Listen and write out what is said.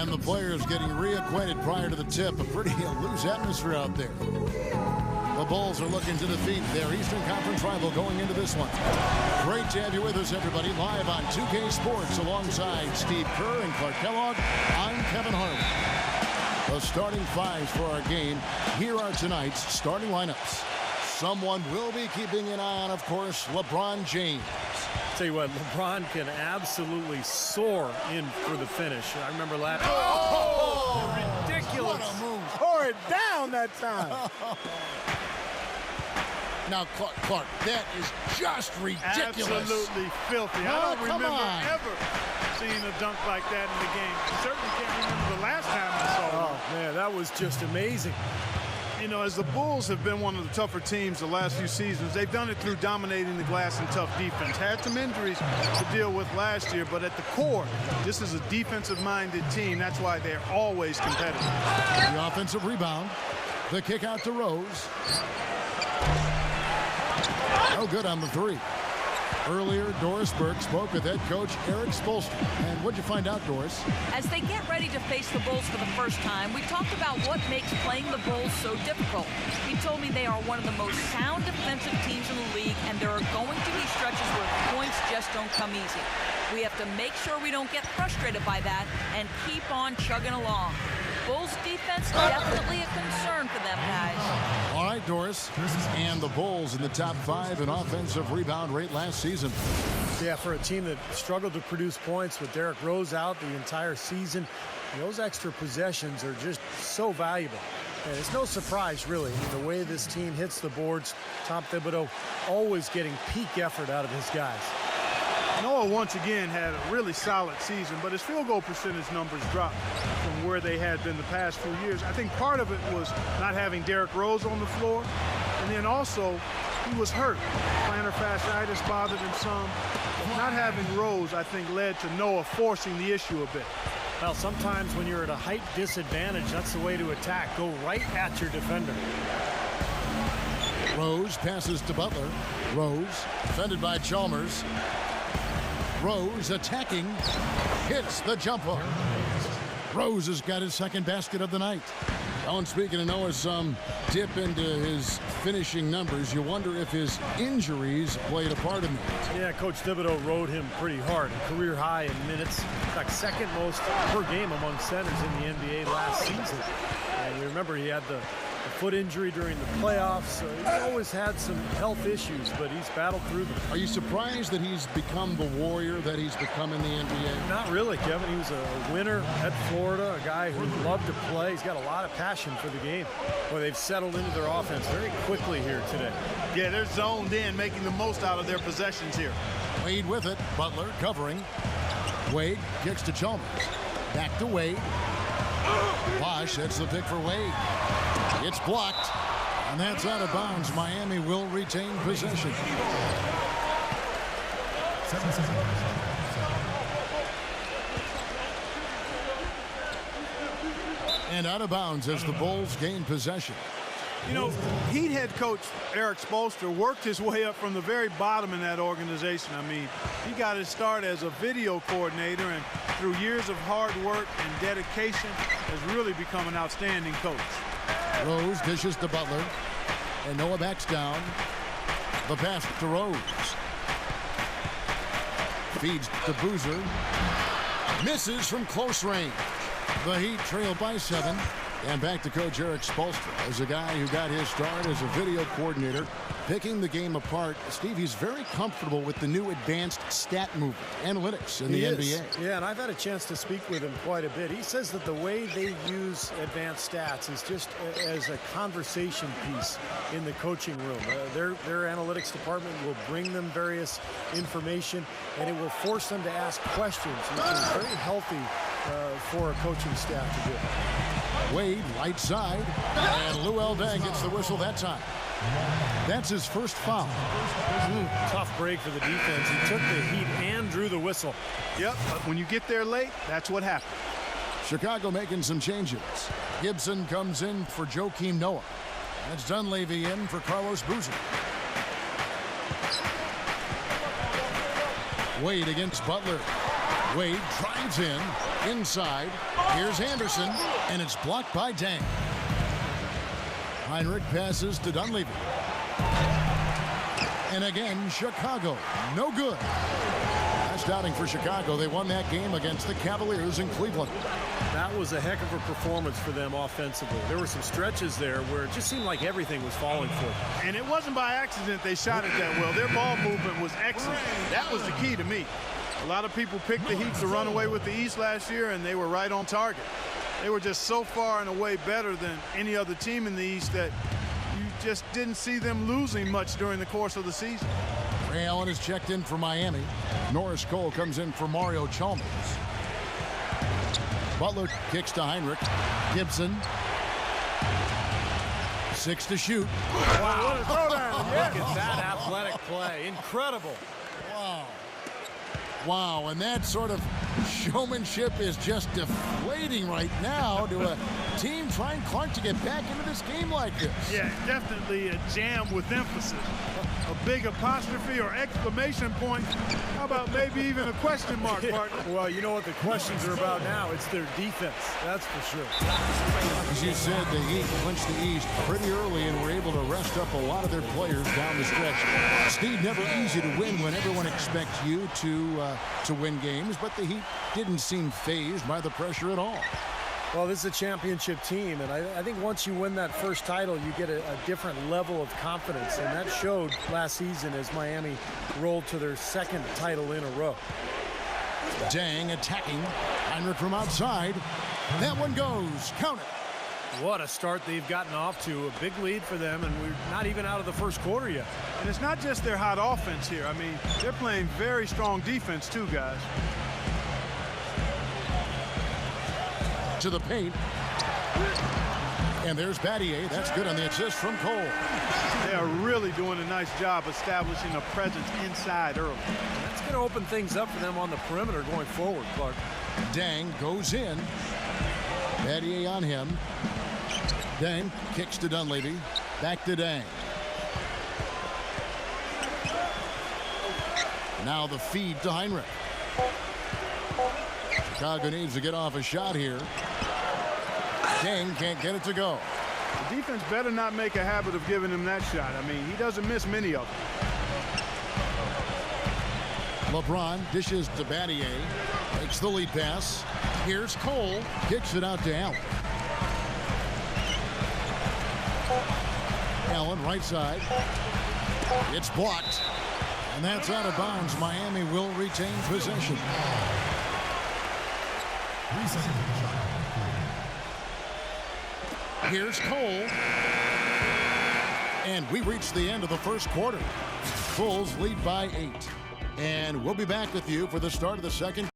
And the players getting reacquainted prior to the tip. A pretty loose atmosphere out there. The Bulls are looking to defeat their Eastern Conference rival going into this one. Great to have you with us, everybody, live on 2K Sports alongside Steve Kerr and Clark Kellogg. I'm Kevin Harlan. The starting fives for our game. Here are tonight's starting lineups. Someone will be keeping an eye on, of course, LeBron James. Tell you what, LeBron can absolutely soar in for the finish. I remember last. Oh, ridiculous! What a move! Tore it down that time. Now, Clark, that is just ridiculous. Absolutely filthy. I don't remember ever seeing a dunk like that in the game. I certainly can't remember the last time I saw it. Oh, man, that was just amazing. You know, as the Bulls have been one of the tougher teams the last few seasons, they've done it through dominating the glass and tough defense. Had some injuries to deal with last year, but at the core, this is a defensive-minded team. That's why they're always competitive. The offensive rebound. The kick out to Rose. No good on the three. Earlier, Doris Burke spoke with head coach Erik Spoelstra. And what'd you find out, Doris? As they get ready to face the Bulls for the first time, we talked about what makes playing the Bulls so difficult. He told me they are one of the most sound defensive teams in the league, and there are going to be stretches where points just don't come easy. We have to make sure we don't get frustrated by that and keep on chugging along. Bulls defense definitely a concern for them, guys. All right, Doris. And the Bulls in the top 5 in offensive rebound rate last season. Yeah, for a team that struggled to produce points with Derrick Rose out the entire season, those extra possessions are just so valuable. And it's no surprise, really, the way this team hits the boards. Tom Thibodeau always getting peak effort out of his guys. Noah once again had a really solid season, but his field goal percentage numbers dropped from where they had been the past few years. I think part of it was not having Derrick Rose on the floor, and then also he was hurt. Plantar fasciitis bothered him some. Not having Rose, I think, led to Noah forcing the issue a bit. Well, sometimes when you're at a height disadvantage, that's the way to attack. Go right at your defender. Rose passes to Butler. Rose, defended by Chalmers. Rose attacking, hits the jump hook. Rose has got his second basket of the night. Oh, and speaking of Noah's dip into his finishing numbers, you wonder if his injuries played a part in that. Yeah, Coach Thibodeau rode him pretty hard. A career high in minutes. In fact, second most per game among centers in the NBA last season. And you remember he had the foot injury during the playoffs. So he's always had some health issues, but he's battled through them. Are you surprised that he's become the warrior that he's become in the NBA? Not really, Kevin. He was a winner at Florida, a guy who loved to play. He's got a lot of passion for the game. Boy, they've settled into their offense very quickly here today. Yeah, they're zoned in, making the most out of their possessions here. Wade with it. Butler covering. Wade kicks to Chalmers. Back to Wade. Bosh, that's the pick for Wade. It's blocked, and that's out of bounds. Miami will retain possession. And out of bounds as the Bulls gain possession. You know, Heat head coach Erik Spoelstra worked his way up from the very bottom in that organization. I mean, he got his start as a video coordinator, and through years of hard work and dedication has really become an outstanding coach. Rose dishes to Butler, and Noah backs down. The pass to Rose. Feeds to Boozer. Misses from close range. The Heat trail by 7. And back to Coach Erik Spoelstra as a guy who got his start as a video coordinator, picking the game apart. Steve, he's very comfortable with the new advanced stat movement, analytics in the NBA. Yeah, and I've had a chance to speak with him quite a bit. He says that the way they use advanced stats is just as a conversation piece in the coaching room. Their analytics department will bring them various information, and it will force them to ask questions, which is very healthy for a coaching staff to do. Wade, right side, and Luol Deng gets the whistle that time. That's his first foul. Tough break for the defense. He took the heat and drew the whistle. Yep, but when you get there late, that's what happens. Chicago making some changes. Gibson comes in for Joakim Noah. That's Dunleavy in for Carlos Boozer. Wade against Butler. Wade drives in, inside. Here's Anderson, and it's blocked by Dang. Heinrich passes to Dunleavy. And again, Chicago, no good. Last outing for Chicago, they won that game against the Cavaliers in Cleveland. That was a heck of a performance for them offensively. There were some stretches there where it just seemed like everything was falling for them. And it wasn't by accident they shot it that well. Their ball movement was excellent. That was the key to me. A lot of people picked the Heat to run away with the East last year, and they were right on target. They were just so far and away better than any other team in the East that you just didn't see them losing much during the course of the season. Ray Allen is checked in for Miami. Norris Cole comes in for Mario Chalmers. Butler kicks to Heinrich. Gibson. 6 to shoot. Wow, what a throwdown. Look at that athletic play. Incredible. Wow. Wow, and that sort of showmanship is just deflating right now to a team trying Clark to get back into this game like this. Yeah, definitely a jam with emphasis. A big apostrophe or exclamation point. How about maybe even a question mark, partner? Well, you know what the questions are about now. It's their defense, that's for sure. As you said, the Heat clinched the East pretty early and were able to rest up a lot of their players down the stretch. Steve, never easy to win when everyone expects you to win games, but the Heat didn't seem fazed by the pressure at all. Well, this is a championship team, and I think once you win that first title, you get a different level of confidence, and that showed last season as Miami rolled to their second title in a row. Dang attacking. Heinrich from outside. That one goes. Count it. What a start they've gotten off to. A big lead for them, and we're not even out of the first quarter yet. And it's not just their hot offense here. I mean, they're playing very strong defense too, guys. To the paint. And there's Battier. That's good on the assist from Cole. They are really doing a nice job establishing a presence inside early. That's going to open things up for them on the perimeter going forward, Clark. Dang goes in. Battier on him. Dang kicks to Dunleavy. Back to Dang. Now the feed to Heinrich. Chicago needs to get off a shot here. Dang can't get it to go. The defense better not make a habit of giving him that shot. I mean, he doesn't miss many of them. LeBron dishes to Battier. Makes the lead pass. Here's Cole. Kicks it out to Allen. Allen right side. It's blocked. And that's out of bounds. Miami will retain possession. Here's Cole. And we reach the end of the first quarter. Bulls lead by 8. And we'll be back with you for the start of the second.